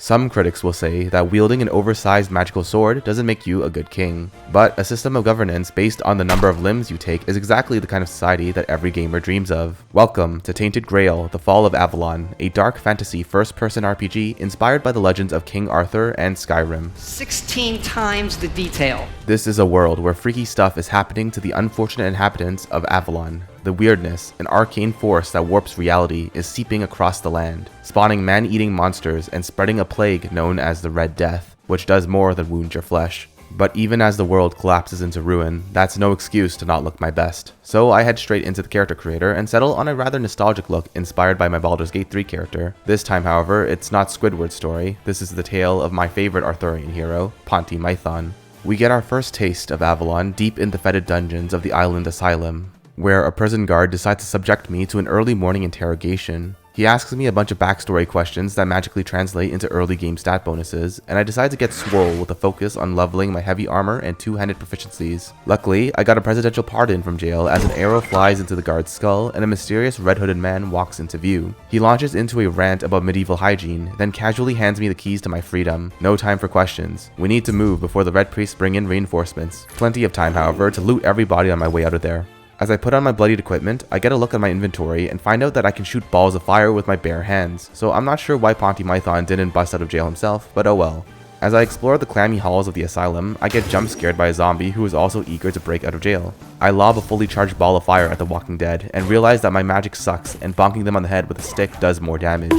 Some critics will say that wielding an oversized magical sword doesn't make you a good king, but a system of governance based on the number of limbs you take is exactly the kind of society that every gamer dreams of. Welcome to Tainted Grail, the Fall of Avalon, a dark fantasy first-person RPG inspired by the legends of King Arthur and Skyrim. 16 times the detail. This is a world where freaky stuff is happening to the unfortunate inhabitants of Avalon. The weirdness, an arcane force that warps reality, is seeping across the land, spawning man-eating monsters and spreading a plague known as the Red Death, which does more than wound your flesh. But even as the world collapses into ruin, that's no excuse to not look my best. So I head straight into the character creator and settle on a rather nostalgic look inspired by my Baldur's Gate 3 character. This time, however, it's not Squidward's story. This is the tale of my favorite Arthurian hero, Ponty Mython. We get our first taste of Avalon deep in the fetid dungeons of the island Asylum, where a prison guard decides to subject me to an early morning interrogation. He asks me a bunch of backstory questions that magically translate into early game stat bonuses, and I decide to get swole with a focus on leveling my heavy armor and two-handed proficiencies. Luckily, I got a presidential pardon from jail as an arrow flies into the guard's skull and a mysterious red-hooded man walks into view. He launches into a rant about medieval hygiene, then casually hands me the keys to my freedom. No time for questions. We need to move before the red priests bring in reinforcements. Plenty of time, however, to loot everybody on my way out of there. As I put on my bloodied equipment, I get a look at my inventory and find out that I can shoot balls of fire with my bare hands, so I'm not sure why Ponty Mython didn't bust out of jail himself, but oh well. As I explore the clammy halls of the asylum, I get jump scared by a zombie who is also eager to break out of jail. I lob a fully charged ball of fire at the Walking Dead and realize that my magic sucks and bonking them on the head with a stick does more damage.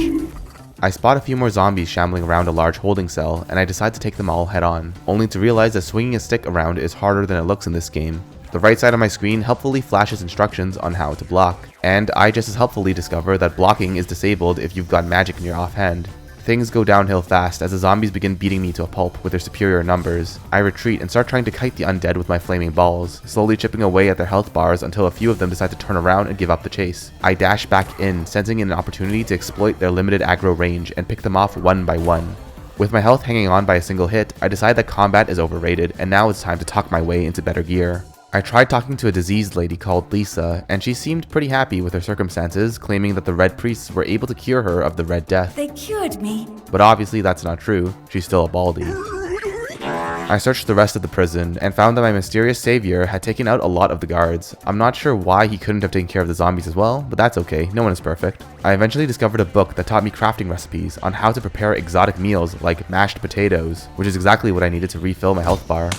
I spot a few more zombies shambling around a large holding cell, and I decide to take them all head on, only to realize that swinging a stick around is harder than it looks in this game. The right side of my screen helpfully flashes instructions on how to block, and I just as helpfully discover that blocking is disabled if you've got magic in your offhand. Things go downhill fast as the zombies begin beating me to a pulp with their superior numbers. I retreat and start trying to kite the undead with my flaming balls, slowly chipping away at their health bars until a few of them decide to turn around and give up the chase. I dash back in, sensing an opportunity to exploit their limited aggro range and pick them off one by one. With my health hanging on by a single hit, I decide that combat is overrated and now it's time to talk my way into better gear. I tried talking to a diseased lady called Lisa, and she seemed pretty happy with her circumstances, claiming that the Red Priests were able to cure her of the Red Death. They cured me. But obviously that's not true. She's still a baldy. I searched the rest of the prison and found that my mysterious savior had taken out a lot of the guards. I'm not sure why he couldn't have taken care of the zombies as well, but that's okay, no one is perfect. I eventually discovered a book that taught me crafting recipes on how to prepare exotic meals like mashed potatoes, which is exactly what I needed to refill my health bar.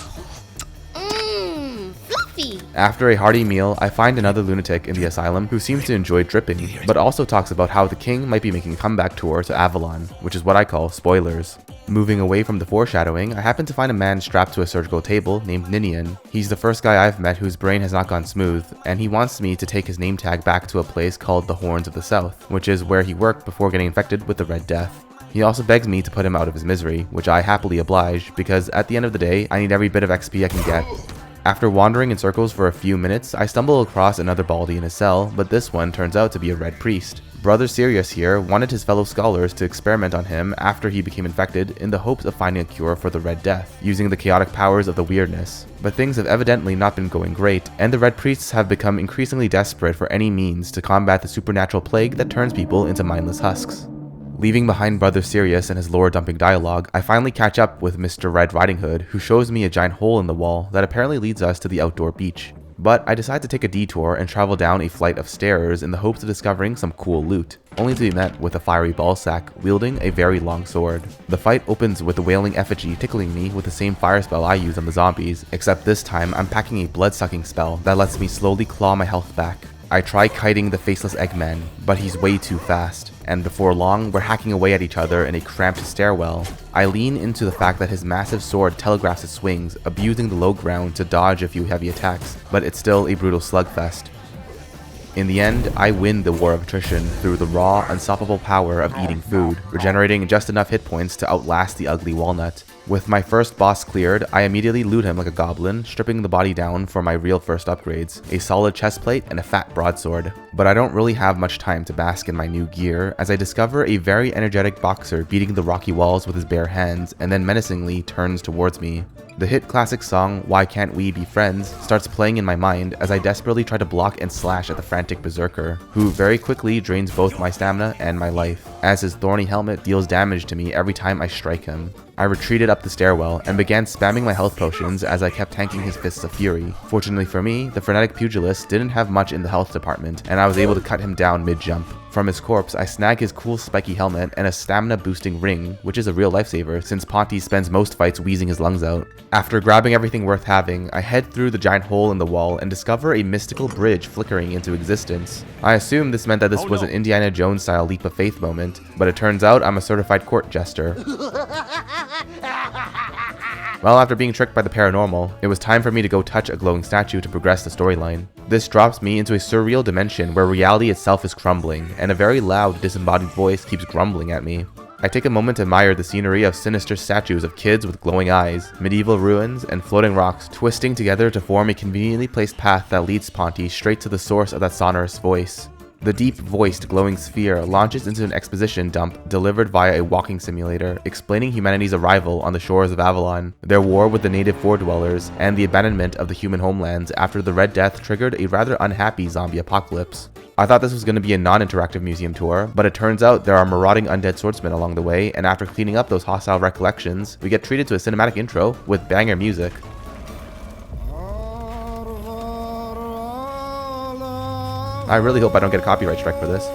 After a hearty meal, I find another lunatic in the asylum who seems to enjoy dripping, but also talks about how the king might be making a comeback tour to Avalon, which is what I call spoilers. Moving away from the foreshadowing, I happen to find a man strapped to a surgical table named Ninian. He's the first guy I've met whose brain has not gone smooth, and he wants me to take his name tag back to a place called the Horns of the South, which is where he worked before getting infected with the Red Death. He also begs me to put him out of his misery, which I happily oblige, because at the end of the day, I need every bit of XP I can get. After wandering in circles for a few minutes, I stumble across another baldy in a cell, but this one turns out to be a red priest. Brother Sirius here wanted his fellow scholars to experiment on him after he became infected in the hopes of finding a cure for the Red Death, using the chaotic powers of the weirdness. But things have evidently not been going great, and the red priests have become increasingly desperate for any means to combat the supernatural plague that turns people into mindless husks. Leaving behind Brother Sirius and his lore-dumping dialogue, I finally catch up with Mr. Red Riding Hood, who shows me a giant hole in the wall that apparently leads us to the outdoor beach. But I decide to take a detour and travel down a flight of stairs in the hopes of discovering some cool loot, only to be met with a fiery ballsack wielding a very long sword. The fight opens with the wailing effigy tickling me with the same fire spell I use on the zombies, except this time I'm packing a blood-sucking spell that lets me slowly claw my health back. I try kiting the faceless Eggman, but he's way too fast, and before long, we're hacking away at each other in a cramped stairwell. I lean into the fact that his massive sword telegraphs its swings, abusing the low ground to dodge a few heavy attacks, but it's still a brutal slugfest. In the end, I win the war of attrition through the raw, unstoppable power of eating food, regenerating just enough hit points to outlast the ugly walnut. With my first boss cleared, I immediately loot him like a goblin, stripping the body down for my real first upgrades, a solid chestplate and a fat broadsword. But I don't really have much time to bask in my new gear, as I discover a very energetic boxer beating the rocky walls with his bare hands and then menacingly turns towards me. The hit classic song, Why Can't We Be Friends, starts playing in my mind as I desperately try to block and slash at the frantic berserker, who very quickly drains both my stamina and my life. as his thorny helmet deals damage to me every time I strike him. I retreated up the stairwell and began spamming my health potions as I kept tanking his fists of fury. Fortunately for me, the frenetic pugilist didn't have much in the health department, and I was able to cut him down mid-jump. From his corpse, I snag his cool spiky helmet and a stamina boosting ring, which is a real lifesaver since Ponty spends most fights wheezing his lungs out. After grabbing everything worth having, I head through the giant hole in the wall and discover a mystical bridge flickering into existence. I assumed this meant that this was an Indiana Jones style leap of faith moment, but it turns out I'm a certified court jester. Well, after being tricked by the paranormal, it was time for me to go touch a glowing statue to progress the storyline. This drops me into a surreal dimension where reality itself is crumbling, and a very loud, disembodied voice keeps grumbling at me. I take a moment to admire the scenery of sinister statues of kids with glowing eyes, medieval ruins, and floating rocks twisting together to form a conveniently placed path that leads Ponty straight to the source of that sonorous voice. The deep-voiced glowing sphere launches into an exposition dump delivered via a walking simulator, explaining humanity's arrival on the shores of Avalon, their war with the native fore-dwellers, and the abandonment of the human homelands after the Red Death triggered a rather unhappy zombie apocalypse. I thought this was going to be a non-interactive museum tour, but it turns out there are marauding undead swordsmen along the way, and after cleaning up those hostile recollections, we get treated to a cinematic intro with banger music. I really hope I don't get a copyright strike for this.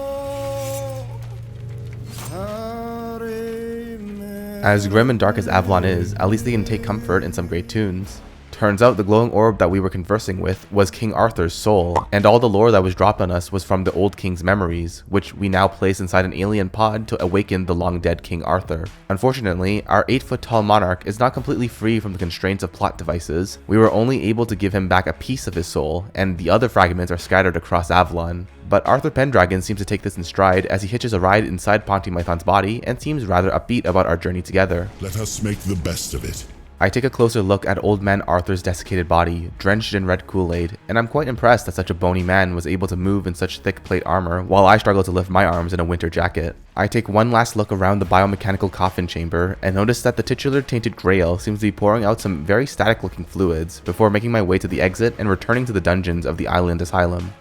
As grim and dark as Avalon is, at least they can take comfort in some great tunes. Turns out the glowing orb that we were conversing with was King Arthur's soul, and all the lore that was dropped on us was from the old king's memories, which we now place inside an alien pod to awaken the long-dead King Arthur. Unfortunately, our 8-foot-tall monarch is not completely free from the constraints of plot devices. We were only able to give him back a piece of his soul, and the other fragments are scattered across Avalon. But Arthur Pendragon seems to take this in stride as he hitches a ride inside Ponty Mython's body and seems rather upbeat about our journey together. Let us make the best of it. I take a closer look at old man Arthur's desiccated body, drenched in red Kool-Aid, and I'm quite impressed that such a bony man was able to move in such thick plate armor while I struggle to lift my arms in a winter jacket. I take one last look around the biomechanical coffin chamber and notice that the titular Tainted Grail seems to be pouring out some very static looking fluids before making my way to the exit and returning to the dungeons of the island asylum.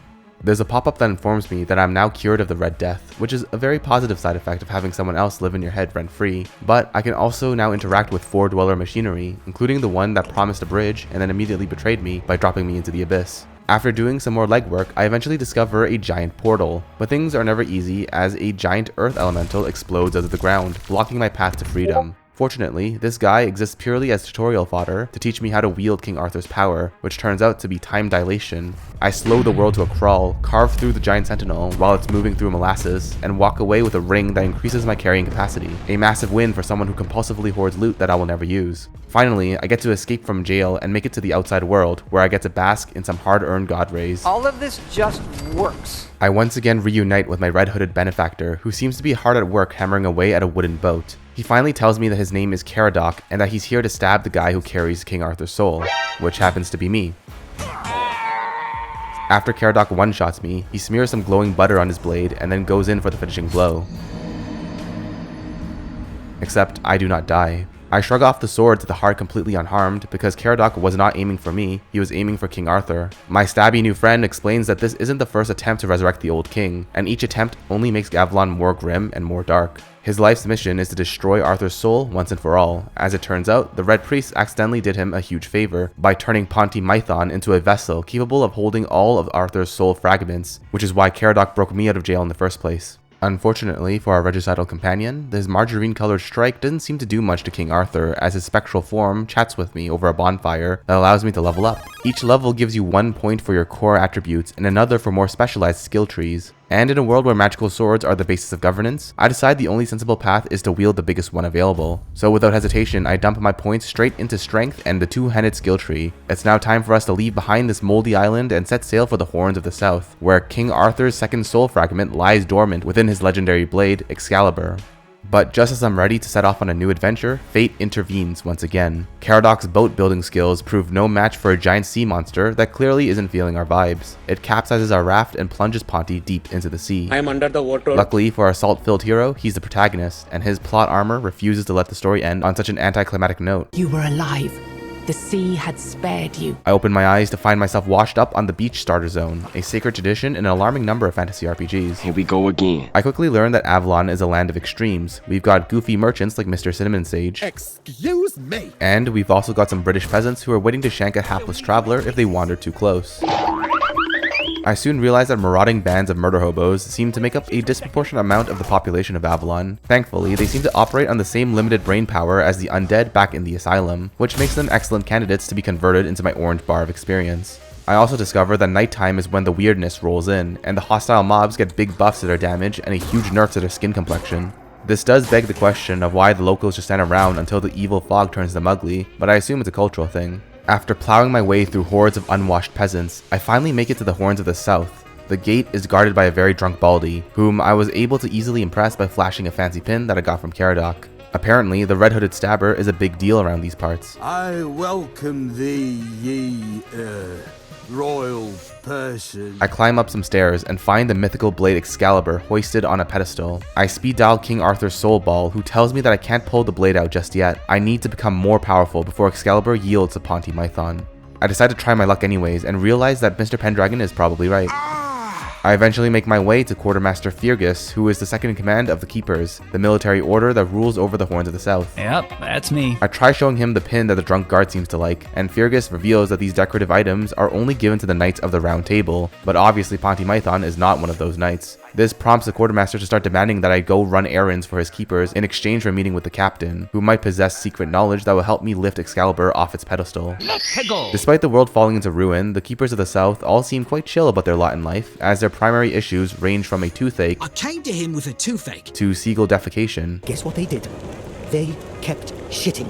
There's a pop-up that informs me that I'm now cured of the Red Death, which is a very positive side effect of having someone else live in your head rent-free, but I can also now interact with fore-dweller machinery, including the one that promised a bridge and then immediately betrayed me by dropping me into the abyss. After doing some more legwork, I eventually discover a giant portal, but things are never easy as a giant earth elemental explodes out of the ground, blocking my path to freedom. Fortunately, this guy exists purely as tutorial fodder to teach me how to wield King Arthur's power, which turns out to be time dilation. I slow the world to a crawl, carve through the giant sentinel while it's moving through molasses, and walk away with a ring that increases my carrying capacity. A massive win for someone who compulsively hoards loot that I will never use. Finally, I get to escape from jail and make it to the outside world, where I get to bask in some hard-earned god rays. All of this just works. I once again reunite with my red-hooded benefactor, who seems to be hard at work hammering away at a wooden boat. He finally tells me that his name is Caradoc and that he's here to stab the guy who carries King Arthur's soul, which happens to be me. After Caradoc one-shots me, he smears some glowing butter on his blade and then goes in for the finishing blow. Except I do not die. I shrug off the sword to the heart completely unharmed because Caradoc was not aiming for me, he was aiming for King Arthur. My stabby new friend explains that this isn't the first attempt to resurrect the old king, and each attempt only makes Avalon more grim and more dark. His life's mission is to destroy Arthur's soul once and for all. As it turns out, the Red Priest accidentally did him a huge favor by turning Ponty Mython into a vessel capable of holding all of Arthur's soul fragments, which is why Caradoc broke me out of jail in the first place. Unfortunately for our regicidal companion, this margarine-colored strike doesn't seem to do much to King Arthur, as his spectral form chats with me over a bonfire that allows me to level up. Each level gives you 1 point for your core attributes and another for more specialized skill trees. And in a world where magical swords are the basis of governance, I decide the only sensible path is to wield the biggest one available. So without hesitation, I dump my points straight into strength and the two-handed skill tree. It's now time for us to leave behind this moldy island and set sail for the Horns of the South, where King Arthur's second soul fragment lies dormant within his legendary blade, Excalibur. But just as I'm ready to set off on a new adventure, fate intervenes once again. Caradoc's boat building skills prove no match for a giant sea monster that clearly isn't feeling our vibes. It capsizes our raft and plunges Ponty deep into the sea. I am under the water. Luckily for our salt-filled hero, he's the protagonist, and his plot armor refuses to let the story end on such an anticlimactic note. You were alive, the sea had spared you. I opened my eyes to find myself washed up on the beach starter zone, a sacred tradition in an alarming number of fantasy RPGs. Here we go again. I quickly learned that Avalon is a land of extremes. We've got goofy merchants like Mr. Cinnamon Sage. Excuse me. And we've also got some British peasants who are waiting to shank a hapless traveler if they wander too close. I soon realized that marauding bands of murder hobos seem to make up a disproportionate amount of the population of Avalon. Thankfully, they seem to operate on the same limited brain power as the undead back in the asylum, which makes them excellent candidates to be converted into my orange bar of experience. I also discovered that nighttime is when the weirdness rolls in, and the hostile mobs get big buffs to their damage and a huge nerf to their skin complexion. This does beg the question of why the locals just stand around until the evil fog turns them ugly, but I assume it's a cultural thing. After plowing my way through hordes of unwashed peasants, I finally make it to the Horns of the South. The gate is guarded by a very drunk baldy, whom I was able to easily impress by flashing a fancy pin that I got from Caradoc. Apparently, the red-hooded stabber is a big deal around these parts. I welcome thee, ye, royal person. I climb up some stairs and find the mythical blade Excalibur hoisted on a pedestal. I speed dial King Arthur's soul ball, who tells me that I can't pull the blade out just yet. I need to become more powerful before Excalibur yields to Ponty Mython. I decide to try my luck anyways and realize that Mr. Pendragon is probably right. I eventually make my way to Quartermaster Fergus, who is the second in command of the Keepers, the military order that rules over the Horns of the South. Yep, that's me. I try showing him the pin that the drunk guard seems to like, and Fergus reveals that these decorative items are only given to the Knights of the Round Table, but obviously Ponty Mython is not one of those knights. This prompts the quartermaster to start demanding that I go run errands for his keepers in exchange for meeting with the captain, who might possess secret knowledge that will help me lift Excalibur off its pedestal. Despite the world falling into ruin, the Keepers of the South all seem quite chill about their lot in life, as their primary issues range from a toothache I came to him with a toothache. to seagull defecation. Guess what they did? They kept shitting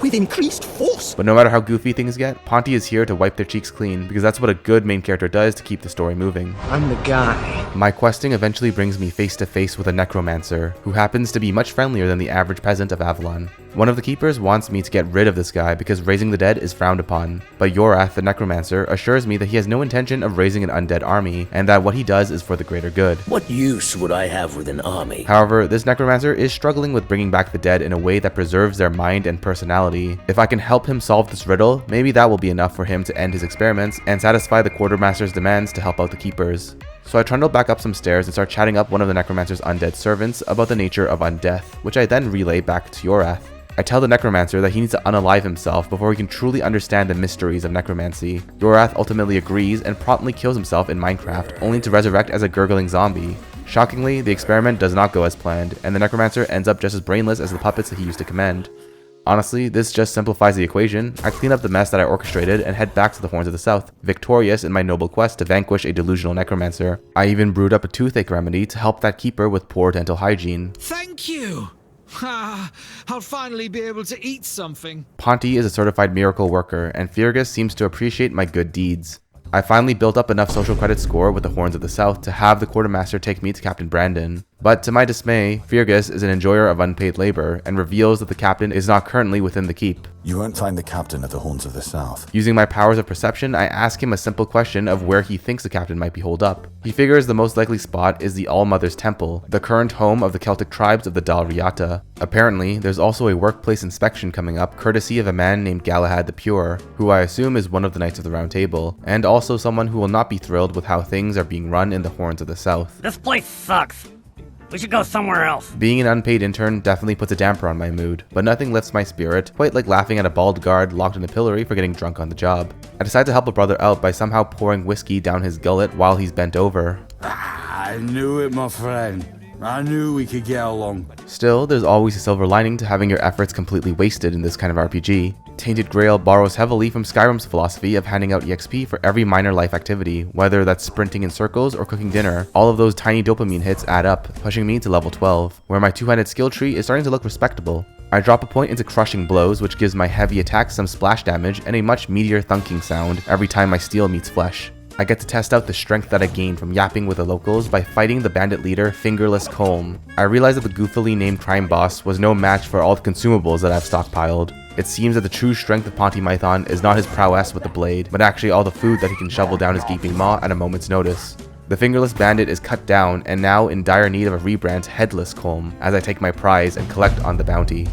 with increased force. But no matter how goofy things get, Ponty is here to wipe their cheeks clean, because that's what a good main character does to keep the story moving. I'm the guy. My questing eventually brings me face to face with a necromancer, who happens to be much friendlier than the average peasant of Avalon. One of the keepers wants me to get rid of this guy because raising the dead is frowned upon, but Yorath, the necromancer, assures me that he has no intention of raising an undead army, and that what he does is for the greater good. What use would I have with an army? However, this necromancer is struggling with bringing back the dead in a way that preserves their mind and personality. If I can help him solve this riddle, maybe that will be enough for him to end his experiments and satisfy the quartermaster's demands to help out the keepers. So I trundle back up some stairs and start chatting up one of the necromancer's undead servants about the nature of undeath, which I then relay back to Yorath. I tell the necromancer that he needs to unalive himself before he can truly understand the mysteries of necromancy. Yorath ultimately agrees and promptly kills himself in Minecraft, only to resurrect as a gurgling zombie. Shockingly, the experiment does not go as planned, and the necromancer ends up just as brainless as the puppets that he used to command. Honestly, this just simplifies the equation. I clean up the mess that I orchestrated and head back to the Horns of the South, victorious in my noble quest to vanquish a delusional necromancer. I even brewed up a toothache remedy to help that keeper with poor dental hygiene. Thank you. I'll finally be able to eat something. Ponty is a certified miracle worker, and Fergus seems to appreciate my good deeds. I finally built up enough social credit score with the Horns of the South to have the quartermaster take me to Captain Brandon. But to my dismay, Fergus is an enjoyer of unpaid labor and reveals that the captain is not currently within the keep. You won't find the captain at the Horns of the South. Using my powers of perception, I ask him a simple question of where he thinks the captain might be holed up. He figures the most likely spot is the All-Mother's Temple, the current home of the Celtic tribes of the Dalriata. Apparently, there's also a workplace inspection coming up courtesy of a man named Galahad the Pure, who I assume is one of the Knights of the Round Table, and also someone who will not be thrilled with how things are being run in the Horns of the South. This place sucks. We should go somewhere else. Being an unpaid intern definitely puts a damper on my mood, but nothing lifts my spirit, quite like laughing at a bald guard locked in a pillory for getting drunk on the job. I decide to help a brother out by somehow pouring whiskey down his gullet while he's bent over. I knew it, my friend. I knew we could get along. Still, there's always a silver lining to having your efforts completely wasted in this kind of RPG. Tainted Grail borrows heavily from Skyrim's philosophy of handing out EXP for every minor life activity, whether that's sprinting in circles or cooking dinner. All of those tiny dopamine hits add up, pushing me to level 12, where my two-handed skill tree is starting to look respectable. I drop a point into crushing blows, which gives my heavy attacks some splash damage and a much meatier thunking sound every time my steel meets flesh. I get to test out the strength that I gained from yapping with the locals by fighting the bandit leader Fingerless Colm. I realized that the goofily named crime boss was no match for all the consumables that I've stockpiled. It seems that the true strength of Ponty Mython is not his prowess with the blade, but actually all the food that he can shovel down his gaping maw at a moment's notice. The Fingerless Bandit is cut down and now in dire need of a rebrand to Headless Colm as I take my prize and collect on the bounty.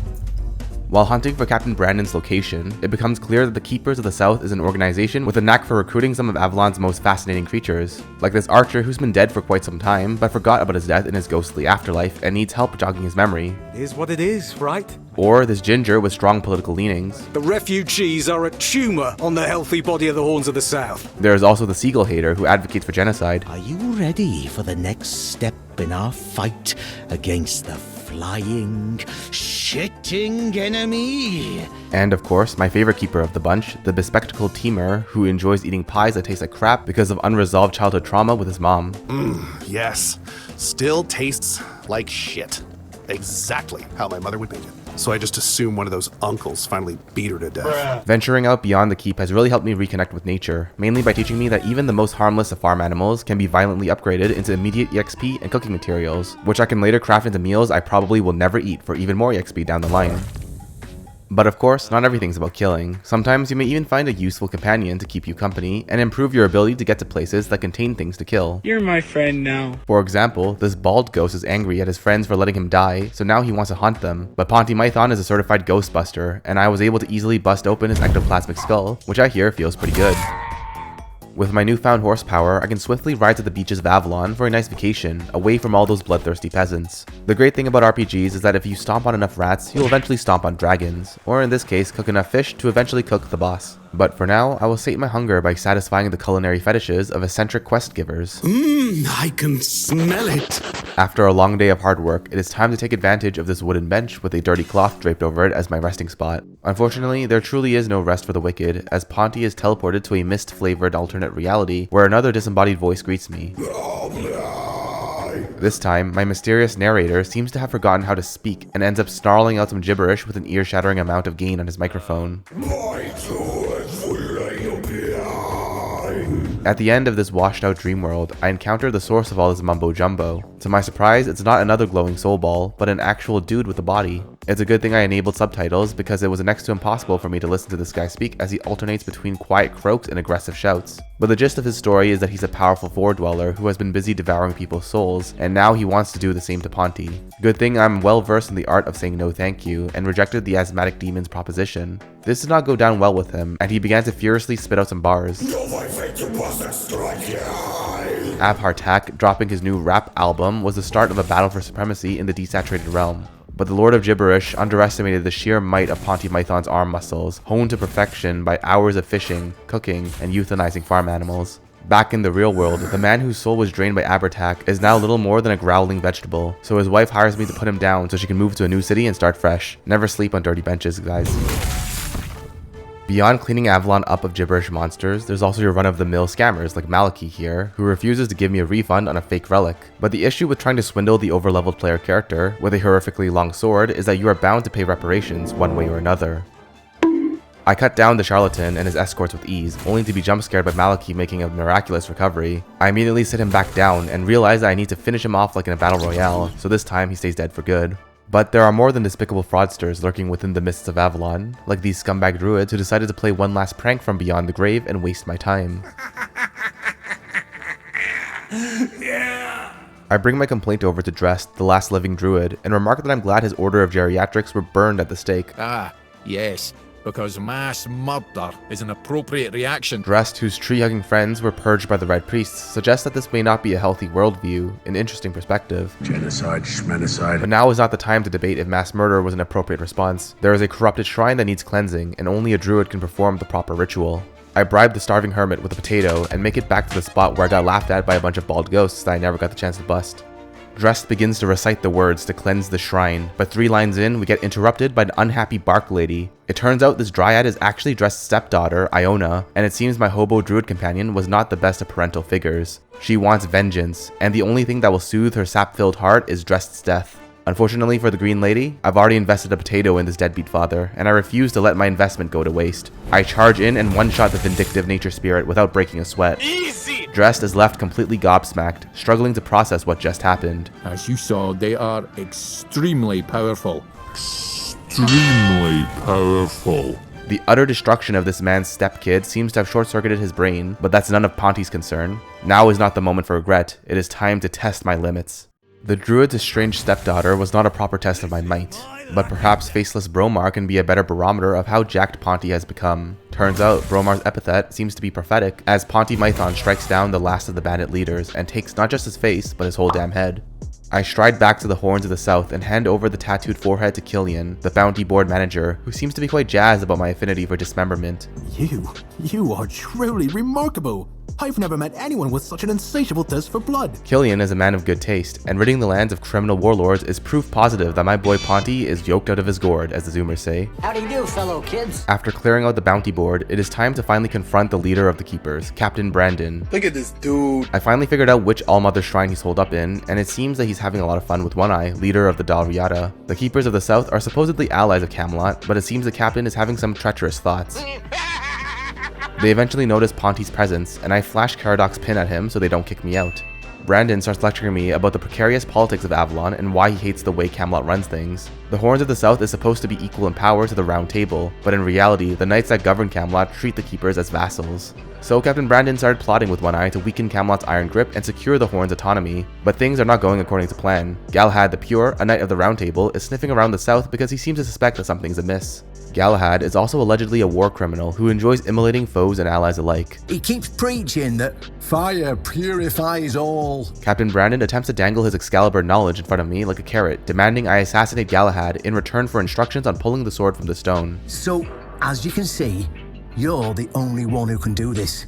While hunting for Captain Brandon's location, it becomes clear that the Keepers of the South is an organization with a knack for recruiting some of Avalon's most fascinating creatures, like this archer who's been dead for quite some time, but forgot about his death in his ghostly afterlife and needs help jogging his memory. Is what it is, right? Or this ginger with strong political leanings. The refugees are a tumour on the healthy body of the Horns of the South. There is also the seagull hater who advocates for genocide. Are you ready for the next step in our fight against the flying, shitting enemy? And of course, my favorite keeper of the bunch, the bespectacled teamer who enjoys eating pies that taste like crap because of unresolved childhood trauma with his mom. Yes. Still tastes like shit. Exactly how my mother would make it. So I just assume one of those uncles finally beat her to death. Venturing out beyond the keep has really helped me reconnect with nature, mainly by teaching me that even the most harmless of farm animals can be violently upgraded into immediate EXP and cooking materials, which I can later craft into meals I probably will never eat for even more EXP down the line. But of course, not everything's about killing. Sometimes you may even find a useful companion to keep you company and improve your ability to get to places that contain things to kill. You're my friend now. For example, this bald ghost is angry at his friends for letting him die, so now he wants to haunt them. But Ponty Mython is a certified ghostbuster, and I was able to easily bust open his ectoplasmic skull, which I hear feels pretty good. With my newfound horsepower, I can swiftly ride to the beaches of Avalon for a nice vacation, away from all those bloodthirsty peasants. The great thing about RPGs is that if you stomp on enough rats, you'll eventually stomp on dragons, or in this case, cook enough fish to eventually cook the boss. But for now, I will sate my hunger by satisfying the culinary fetishes of eccentric quest givers. I can smell it. After a long day of hard work, it is time to take advantage of this wooden bench with a dirty cloth draped over it as my resting spot. Unfortunately, there truly is no rest for the wicked, as Ponty is teleported to a mist-flavored alternate reality where another disembodied voice greets me. This time, my mysterious narrator seems to have forgotten how to speak and ends up snarling out some gibberish with an ear-shattering amount of gain on his microphone. At the end of this washed-out dream world, I encounter the source of all this mumbo-jumbo. To my surprise, it's not another glowing soul ball, but an actual dude with a body. It's a good thing I enabled subtitles because it was next to impossible for me to listen to this guy speak as he alternates between quiet croaks and aggressive shouts. But the gist of his story is that he's a powerful four-dweller who has been busy devouring people's souls, and now he wants to do the same to Ponty. Good thing I'm well versed in the art of saying no thank you, and rejected the asthmatic demon's proposition. This did not go down well with him, and he began to furiously spit out some bars. Abhartak dropping his new rap album was the start of a battle for supremacy in the desaturated realm. But the Lord of Gibberish underestimated the sheer might of Ponty Mython's arm muscles, honed to perfection by hours of fishing, cooking, and euthanizing farm animals. Back in the real world, the man whose soul was drained by Abhartak is now little more than a growling vegetable, so his wife hires me to put him down so she can move to a new city and start fresh. Never sleep on dirty benches, guys. Beyond cleaning Avalon up of gibberish monsters, there's also your run-of-the-mill scammers like Maliki here, who refuses to give me a refund on a fake relic. But the issue with trying to swindle the overleveled player character with a horrifically long sword is that you are bound to pay reparations one way or another. I cut down the charlatan and his escorts with ease, only to be jump-scared by Maliki making a miraculous recovery. I immediately sit him back down and realize that I need to finish him off like in a battle royale, so this time he stays dead for good. But there are more than despicable fraudsters lurking within the mists of Avalon, like these scumbag druids who decided to play one last prank from beyond the grave and waste my time. I bring my complaint over to Drest, the last living druid, and remark that I'm glad his order of geriatrics were burned at the stake. Ah, yes, because mass murder is an appropriate reaction. Drest, whose tree-hugging friends were purged by the Red Priests, suggests that this may not be a healthy worldview, an interesting perspective. Genocide, schmenocide. But now is not the time to debate if mass murder was an appropriate response. There is a corrupted shrine that needs cleansing, and only a druid can perform the proper ritual. I bribe the starving hermit with a potato and make it back to the spot where I got laughed at by a bunch of bald ghosts that I never got the chance to bust. Drest begins to recite the words to cleanse the shrine, but 3 lines in, we get interrupted by an unhappy bark lady. It turns out this dryad is actually Drest's stepdaughter, Iona, and it seems my hobo druid companion was not the best of parental figures. She wants vengeance, and the only thing that will soothe her sap-filled heart is Drest's death. Unfortunately for the green lady, I've already invested a potato in this deadbeat father, and I refuse to let my investment go to waste. I charge in and one-shot the vindictive nature spirit without breaking a sweat. Easy! Drest is left completely gobsmacked, struggling to process what just happened. As you saw, they are extremely powerful. Extremely powerful. The utter destruction of this man's stepkid seems to have short-circuited his brain, but that's none of Ponty's concern. Now is not the moment for regret, it is time to test my limits. The Druid's estranged stepdaughter was not a proper test of my might, but perhaps Faceless Bromar can be a better barometer of how jacked Ponty has become. Turns out, Bromar's epithet seems to be prophetic, as Ponty Mython strikes down the last of the bandit leaders and takes not just his face, but his whole damn head. I stride back to the Horns of the South and hand over the tattooed forehead to Killian, the bounty board manager, who seems to be quite jazzed about my affinity for dismemberment. You are truly remarkable. I've never met anyone with such an insatiable thirst for blood. Killian is a man of good taste, and ridding the lands of criminal warlords is proof positive that my boy Ponty is yoked out of his gourd, as the Zoomers say. Howdy do, fellow kids. After clearing out the bounty board, it is time to finally confront the leader of the Keepers, Captain Brandon. Look at this dude. I finally figured out which Allmother shrine he's holed up in, and it seems that he's having a lot of fun with One Eye, leader of the Dalriada. The Keepers of the South are supposedly allies of Camelot, but it seems the captain is having some treacherous thoughts. They eventually notice Ponty's presence, and I flash Caradoc's pin at him so they don't kick me out. Brandon starts lecturing me about the precarious politics of Avalon and why he hates the way Camelot runs things. The Horns of the South is supposed to be equal in power to the Round Table, but in reality, the knights that govern Camelot treat the Keepers as vassals. So Captain Brandon started plotting with One Eye to weaken Camelot's iron grip and secure the Horns' autonomy, but things are not going according to plan. Galahad the Pure, a knight of the Round Table, is sniffing around the south because he seems to suspect that something's amiss. Galahad is also allegedly a war criminal who enjoys immolating foes and allies alike. He keeps preaching that fire purifies all. Captain Brandon attempts to dangle his Excalibur knowledge in front of me like a carrot, demanding I assassinate Galahad in return for instructions on pulling the sword from the stone. So, as you can see, you're the only one who can do this.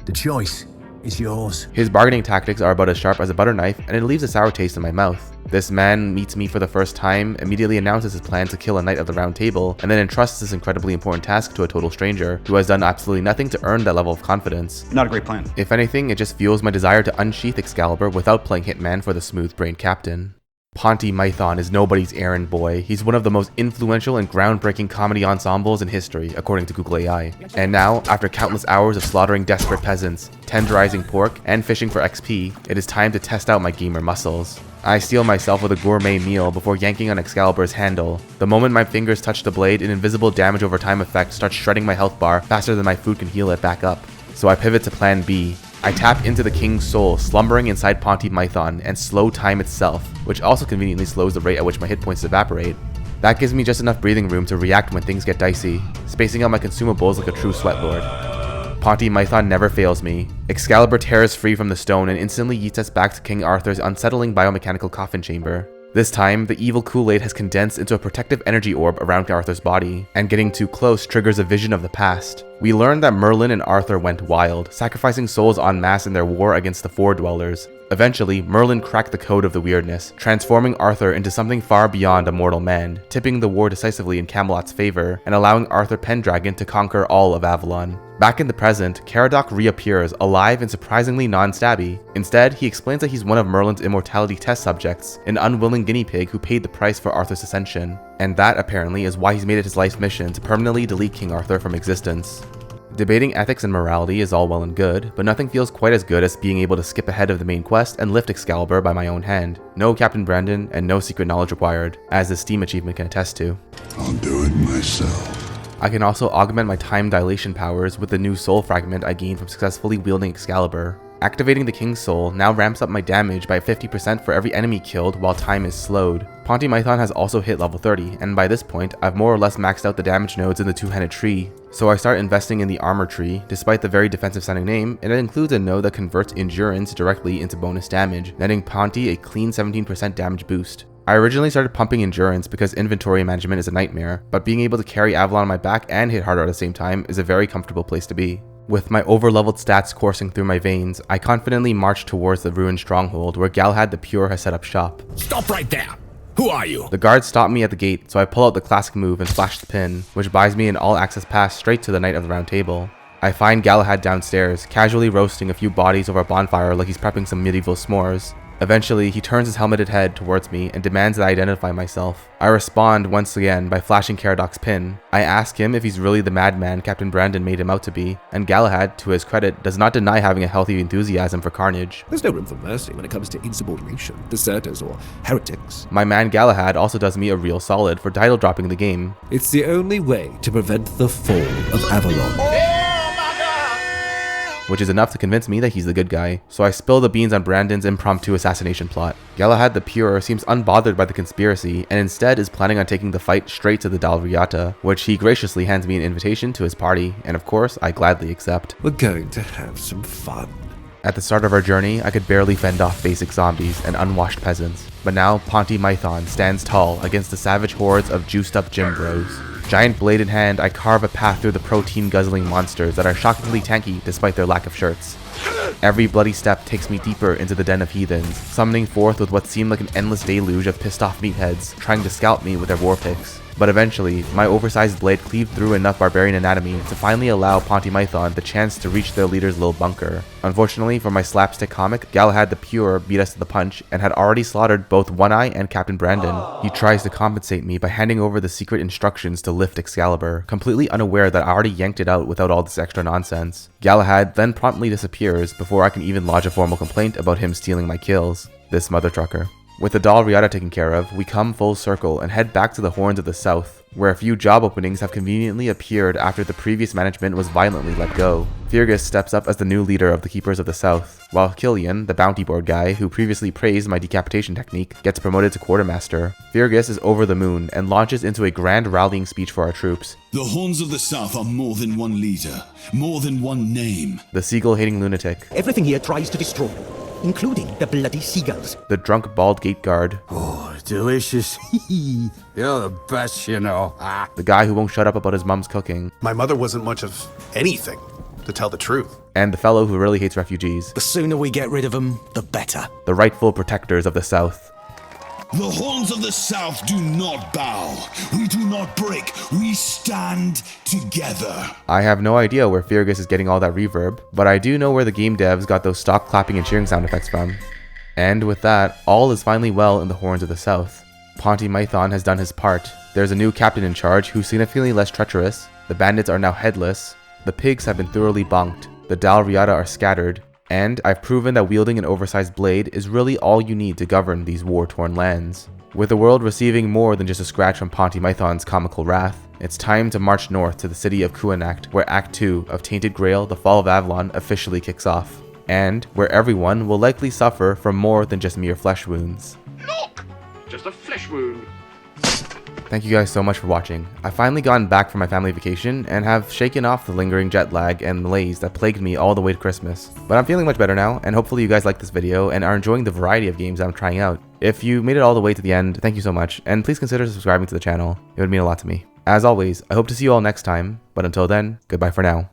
The choice is yours. His bargaining tactics are about as sharp as a butter knife, and it leaves a sour taste in my mouth. This man meets me for the first time, immediately announces his plan to kill a knight of the Round Table, and then entrusts this incredibly important task to a total stranger, who has done absolutely nothing to earn that level of confidence. Not a great plan. If anything, it just fuels my desire to unsheath Excalibur without playing hitman for the smooth-brained captain. Ponty Mython is nobody's errand boy. He's one of the most influential and groundbreaking comedy ensembles in history, according to Google AI. And now, after countless hours of slaughtering desperate peasants, tenderizing pork, and fishing for XP, it is time to test out my gamer muscles. I steel myself with a gourmet meal before yanking on Excalibur's handle. The moment my fingers touch the blade, an invisible damage over time effect starts shredding my health bar faster than my food can heal it back up. So I pivot to plan B. I tap into the king's soul slumbering inside Ponty Mython and slow time itself, which also conveniently slows the rate at which my hit points evaporate. That gives me just enough breathing room to react when things get dicey, spacing out my consumables like a true sweatlord. Ponty Mython never fails me. Excalibur tears free from the stone and instantly yeets us back to King Arthur's unsettling biomechanical coffin chamber. This time, the evil Kool-Aid has condensed into a protective energy orb around Arthur's body, and getting too close triggers a vision of the past. We learn that Merlin and Arthur went wild, sacrificing souls en masse in their war against the Four Dwellers. Eventually, Merlin cracked the code of the weirdness, transforming Arthur into something far beyond a mortal man, tipping the war decisively in Camelot's favor, and allowing Arthur Pendragon to conquer all of Avalon. Back in the present, Caradoc reappears, alive and surprisingly non-stabby. Instead, he explains that he's one of Merlin's immortality test subjects, an unwilling guinea pig who paid the price for Arthur's ascension. And that, apparently, is why he's made it his life's mission to permanently delete King Arthur from existence. Debating ethics and morality is all well and good, but nothing feels quite as good as being able to skip ahead of the main quest and lift Excalibur by my own hand. No Captain Brandon, and no secret knowledge required, as the Steam achievement can attest to. I'll do it myself. I can also augment my time dilation powers with the new soul fragment I gained from successfully wielding Excalibur. Activating the King's Soul now ramps up my damage by 50% for every enemy killed while time is slowed. Ponty Mython has also hit level 30, and by this point, I've more or less maxed out the damage nodes in the two-handed tree. So I start investing in the armor tree. Despite the very defensive sounding name, it includes a node that converts endurance directly into bonus damage, netting Ponty a clean 17% damage boost. I originally started pumping endurance because inventory management is a nightmare, but being able to carry Avalon on my back and hit harder at the same time is a very comfortable place to be. With my over-leveled stats coursing through my veins, I confidently march towards the ruined stronghold where Galahad the Pure has set up shop. Stop right there! Who are you? The guards stop me at the gate, so I pull out the classic move and flash the pin, which buys me an all-access pass straight to the Knight of the Round Table. I find Galahad downstairs, casually roasting a few bodies over a bonfire like he's prepping some medieval s'mores. Eventually, he turns his helmeted head towards me and demands that I identify myself. I respond once again by flashing Caradoc's pin. I ask him if he's really the madman Captain Brandon made him out to be, and Galahad, to his credit, does not deny having a healthy enthusiasm for carnage. There's no room for mercy when it comes to insubordination, deserters, or heretics. My man Galahad also does me a real solid for title dropping the game. It's the only way to prevent the fall of Avalon. which is enough to convince me that he's the good guy. So I spill the beans on Brandon's impromptu assassination plot. Galahad the Pure seems unbothered by the conspiracy and instead is planning on taking the fight straight to the Dalriata, which he graciously hands me an invitation to his party, and of course I gladly accept. We're going to have some fun. At the start of our journey, I could barely fend off basic zombies and unwashed peasants, but now Ponty Mython stands tall against the savage hordes of juiced up gym bros. Giant blade in hand, I carve a path through the protein guzzling monsters that are shockingly tanky despite their lack of shirts. Every bloody step takes me deeper into the den of heathens, summoning forth with what seemed like an endless deluge of pissed off meatheads trying to scalp me with their war picks. But eventually, my oversized blade cleaved through enough barbarian anatomy to finally allow Ponty Mython the chance to reach their leader's little bunker. Unfortunately for my slapstick comic, Galahad the Pure beat us to the punch and had already slaughtered both One Eye and Captain Brandon. He tries to compensate me by handing over the secret instructions to lift Excalibur, completely unaware that I already yanked it out without all this extra nonsense. Galahad then promptly disappears before I can even lodge a formal complaint about him stealing my kills. This mother trucker. With the Dalriata taken care of, we come full circle and head back to the Horns of the South, where a few job openings have conveniently appeared after the previous management was violently let go. Fergus steps up as the new leader of the Keepers of the South, while Killian, the bounty board guy who previously praised my decapitation technique, gets promoted to quartermaster. Fergus is over the moon and launches into a grand rallying speech for our troops. The Horns of the South are more than one leader, more than one name. The seagull-hating lunatic. Everything here tries to destroy, including the bloody seagulls. The drunk bald gate guard. Oh, delicious. You're the best, you know. The guy who won't shut up about his mom's cooking. My mother wasn't much of anything, to tell the truth. And the fellow who really hates refugees. The sooner we get rid of them, the better. The rightful protectors of the South. The Horns of the South do not bow. We do not break. We stand together. I have no idea where Fergus is getting all that reverb, but I do know where the game devs got those stock clapping and cheering sound effects from. And with that, all is finally well in the Horns of the South. Ponty Mython has done his part. There's a new captain in charge who's significantly less treacherous. The bandits are now headless. The pigs have been thoroughly bonked. The Dalriata are scattered. And I've proven that wielding an oversized blade is really all you need to govern these war-torn lands. With the world receiving more than just a scratch from Ponty Mython's comical wrath, it's time to march north to the city of Kuanacht, where Act 2 of Tainted Grail, the Fall of Avalon officially kicks off, and where everyone will likely suffer from more than just mere flesh wounds. Look! Just a flesh wound. Thank you guys so much for watching. I've finally gotten back from my family vacation and have shaken off the lingering jet lag and malaise that plagued me all the way to Christmas. But I'm feeling much better now, and hopefully you guys like this video and are enjoying the variety of games I'm trying out. If you made it all the way to the end, thank you so much, and please consider subscribing to the channel. It would mean a lot to me. As always, I hope to see you all next time, but until then, goodbye for now.